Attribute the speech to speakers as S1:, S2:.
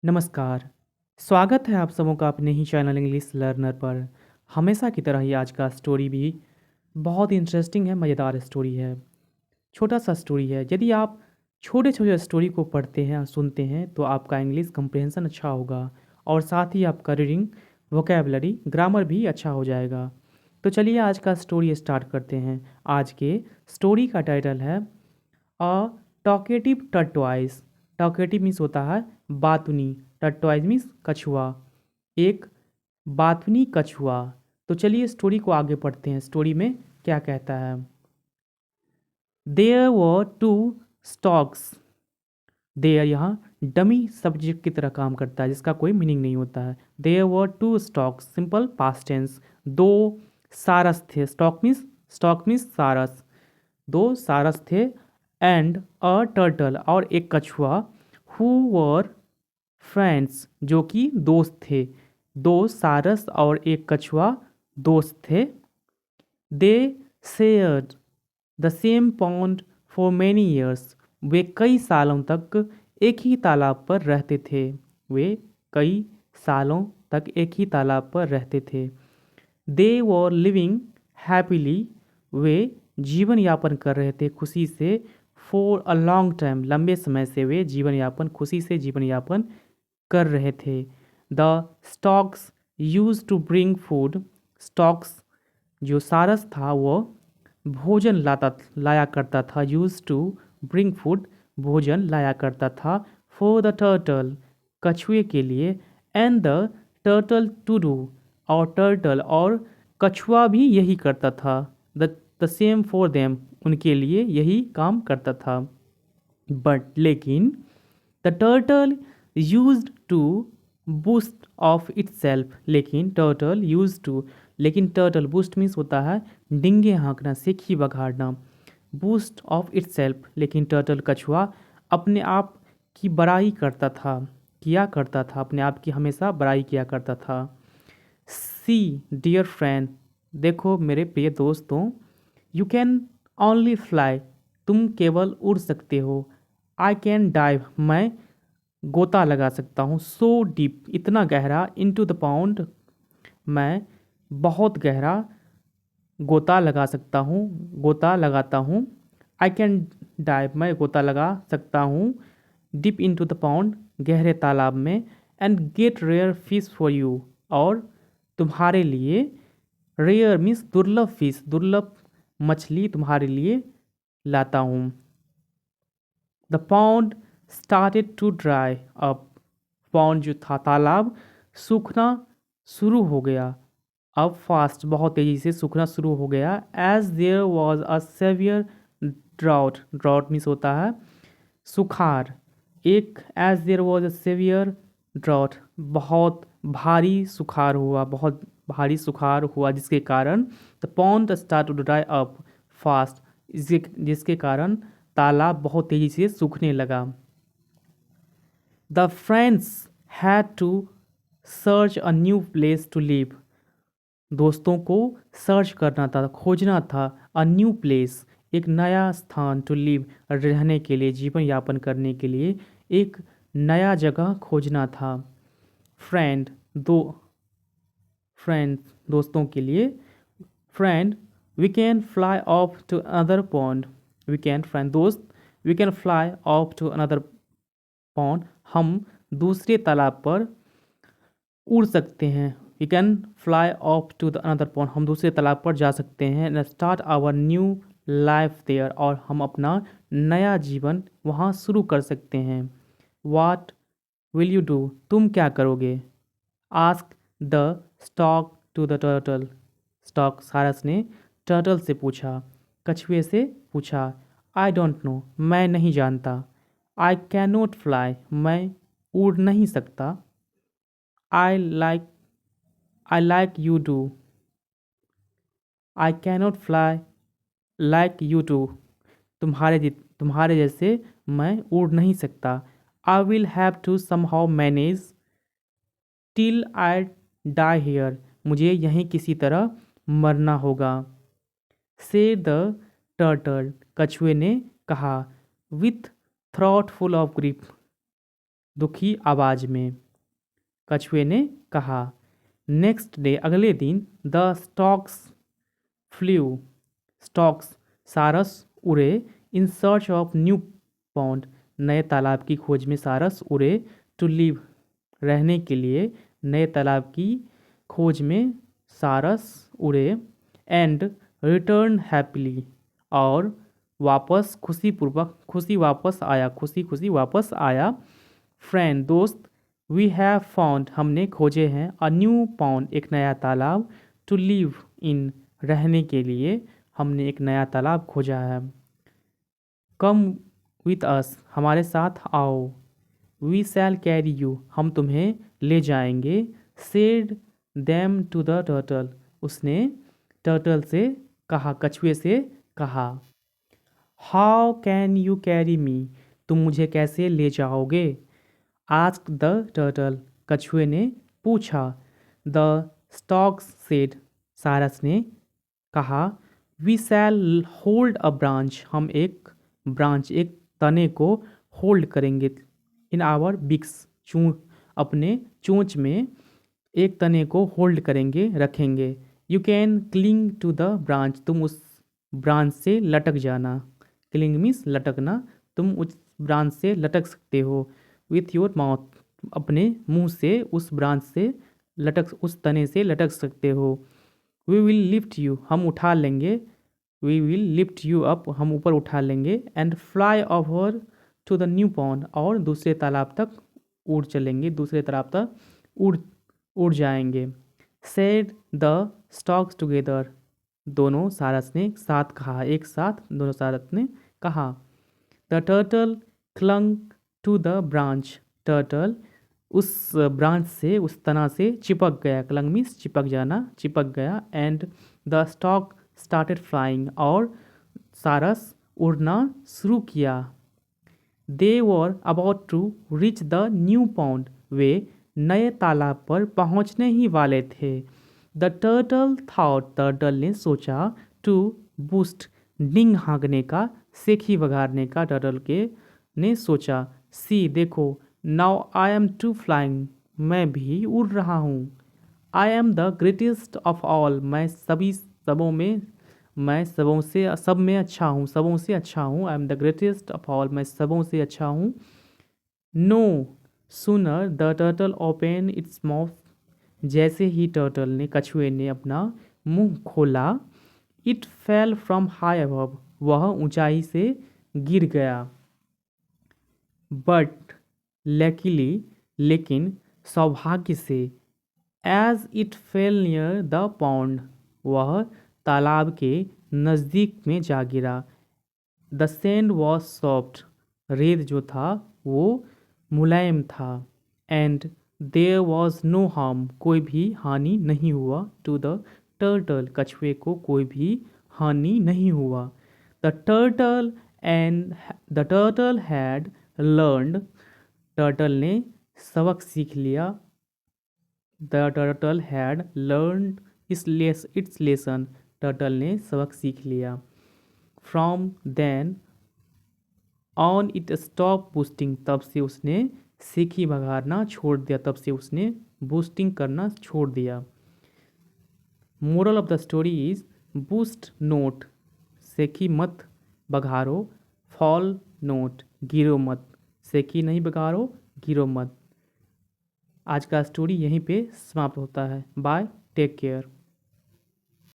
S1: नमस्कार। स्वागत है आप सबों का अपने ही चैनल इंग्लिश लर्नर पर। हमेशा की तरह ही आज का स्टोरी भी बहुत इंटरेस्टिंग है, मज़ेदार स्टोरी है। छोटा-सा स्टोरी है। यदि आप छोटे-छोटे स्टोरी को पढ़ते हैं और सुनते हैं तो आपका इंग्लिश कम्प्रिहेंशन अच्छा होगा और साथ ही आपका रीडिंग, वोकैबुलरी, ग्रामर भी अच्छा हो जाएगा। तो चलिए आज का स्टोरी स्टार्ट करते हैं। आज के स्टोरी का टाइटल है अ टॉकेटिव टर्टवाइस। टॉकेटिव मीन्स होता है बातुनी, टर्टवाइस मीन्स कछुआ, एक बातुनी कछुआ। तो चलिए स्टोरी को आगे पढ़ते हैं। स्टोरी में क्या कहता है। There were two storks. There यहाँ डमी सब्जेक्ट की तरह काम करता है जिसका कोई मीनिंग नहीं होता है। There were two storks, simple past tense. दो सारस थे। स्टॉक मीन्स सारस। दो सारस थे एंड अ टर्टल और एक कछुआ हु वर फ्रेंड्स जो कि दोस्त थे। दो सारस और एक कछुआ दोस्त थे। They shared the same pond for many years. वे कई सालों तक एक ही तालाब पर रहते थे। वे कई सालों तक एक ही तालाब पर रहते थे। दे वर लिविंग हैप्पीली। वे जीवन यापन कर रहे थे खुशी से। फॉर अ लॉन्ग टाइम, लंबे समय से वे जीवन यापन खुशी से जीवन यापन कर रहे थे। The storks used to bring food. Storks जो सारस था वो भोजन लाया करता था। यूज टू ब्रिंग फूड, भोजन लाया करता था। फॉर द टर्टल, कछुए के लिए। And the turtle to do, और टर्टल और कछुआ भी यही करता था। द सेम फॉर देम, उनके लिए यही काम करता था। बट लेकिन the turtle used to boast of itself. लेकिन टर्टल बूस्ट मीन्स होता है डिंगे हाँकना, सेखी बघाड़ना। बूस्ट ऑफ इट्सेल्फ, लेकिन टर्टल कछुआ अपने आप की बड़ाई किया करता था, अपने आप की हमेशा बड़ाई किया करता था। सी डियर फ्रेंड, देखो मेरे प्रिय दोस्तों। यू कैन ओनली फ्लाई, तुम केवल उड़ सकते हो। आई कैन डाइव, मैं गोता लगा सकता हूँ। सो डीप, इतना गहरा। इनटू द पाउंड, मैं बहुत गहरा गोता लगाता हूँ। आई कैन डाइव, मैं गोता लगा सकता हूँ। डीप इनटू द पाउंड, गहरे तालाब में। And get rare fish for you, और तुम्हारे लिए। रेयर मीन्स दुर्लभ फिश, दुर्लभ मछली तुम्हारे लिए लाता हूँ। The pond started to dry up. Pond जो था तालाब, सूखना शुरू हो गया। अब फास्ट, बहुत तेज़ी से सूखना शुरू हो गया। As there was a severe drought. Drought means होता है सुखार। As there was a severe drought, बहुत भारी सुखार हुआ जिसके कारण the pond start to dry up fast, जिसके कारण तालाब बहुत तेज़ी से सूखने लगा। The friends had to search a new place to live. दोस्तों को सर्च करना था, खोजना था। अ न्यू प्लेस, एक नया स्थान। टू लिव, रहने के लिए, जीवन यापन करने के लिए एक नया जगह खोजना था। फ्रेंड, दोस्तों के लिए। Friend, we can fly off to another pond. We can fly off to another pond, हम दूसरे तालाब पर उड़ सकते हैं। We can fly off to the another pond, हम दूसरे तालाब पर जा सकते हैं। And start our new life there, और हम अपना नया जीवन वहाँ शुरू कर सकते हैं। वाट विल यू डू, तुम क्या करोगे। Ask the stork to the turtle. Stork सारस ने टर्टल से पूछा, कछुए से पूछा। आई डोंट नो, मैं नहीं जानता। आई कैन नॉट फ्लाई, मैं उड़ नहीं सकता। I like you do, I cannot fly like you do, तुम्हारे जैसे मैं उड़ नहीं सकता। I will have to somehow manage till I die here, मुझे यहीं किसी तरह मरना होगा। से द टर्टल, कछुए ने कहा। With throat full of grip, दुखी आवाज में। कछुए ने कहा। नेक्स्ट डे, अगले दिन, द स्टॉक्स फ्ल्यू, स्टॉक्स सारस उड़े, in search of new pond, नए तालाब की खोज में सारस उड़े, टू लिव, रहने के लिए, नए तालाब की खोज में सारस उड़े, एंड रिटर्न हैप्पीली, और वापस खुशी वापस आया। फ्रेंड, दोस्त, वी हैव फाउंड, हमने खोजे हैं, अ न्यू पॉन्ड, एक नया तालाब, टू लिव इन, रहने के लिए, हमने एक नया तालाब खोजा है। कम विथ अस, हमारे साथ आओ। वी शैल कैरी यू, हम तुम्हें ले जाएंगे। Said them to the turtle, उसने टर्टल से कहा, कछुए से कहा। How can you carry me, तुम मुझे कैसे ले जाओगे। आस्क द टर्टल, कछुए ने पूछा। द स्टॉक्स सेड, सारस ने कहा। We shall hold a branch, हम एक तने को होल्ड करेंगे, इन आवर बिक्स, अपने चोंच में एक तने को होल्ड करेंगे, रखेंगे। You can cling to the branch, तुम उस ब्रांच से लटक जाना। क्लिंग मीन्स लटकना, तुम उस ब्रांच से लटक सकते हो। विथ योर माउथ, अपने मुंह से उस ब्रांच से उस तने से लटक सकते हो। वी विल लिफ्ट यू, हम उठा लेंगे। We will lift you up, हम ऊपर उठा लेंगे। And fly over to the new pond, और दूसरे तालाब तक उड़ चलेंगे, दूसरे तालाब तक उड़ जाएंगे। सेड द स्टॉक्स टुगेदर, दोनों सारस ने साथ कहा, एक साथ दोनों सारस ने कहा। The turtle clung to the branch, turtle उस ब्रांच से, उस तना से चिपक गया। क्लंग मीन्स चिपक जाना, चिपक गया। And the stork started flying, और सारस उड़ना शुरू किया। They were about to reach the new pond, वे नए तालाब पर पहुंचने ही वाले थे। द टर्टल थॉट, टर्टल ने सोचा। टू बूस्ट, डिंग हाँकने का, सेखी वगाड़ने का, टर्टल के ने सोचा। सी, देखो, now I am too flying, मैं भी उड़ रहा हूँ। I am the greatest of all, मैं सब में अच्छा हूँ, सबों से अच्छा हूँ। I am the greatest of all, मैं सबों से अच्छा हूँ। No sooner the turtle open its mouth, जैसे ही टर्टल ने, कछुए ने अपना मुंह खोला, it fell from high above, वह ऊंचाई से गिर गया। बट लकीली, लेकिन सौभाग्य से, as it fell near the pond, वह तालाब के नज़दीक में जा गिरा। द सैंड वॉज सॉफ्ट, रेत जो था वो मुलायम था। And there was no harm, कोई भी हानि नहीं हुआ। टू द टर्टल, कछुए को कोई भी हानि नहीं हुआ। The turtle had learned, turtle ने सबक सीख लिया। The turtle had learned its lesson, turtle ने सबक सीख लिया। From then on it stop boasting, तब से उसने सेखी भगाना छोड़ दिया, तब से उसने बूस्टिंग करना छोड़ दिया। Moral of the story is, boast not, सेखी मत बघारो। फॉल नोट, गिरो मत, सेखी नहीं बघारो, गिरो मत। आज का स्टोरी यहीं पे समाप्त होता है। Bye, take care.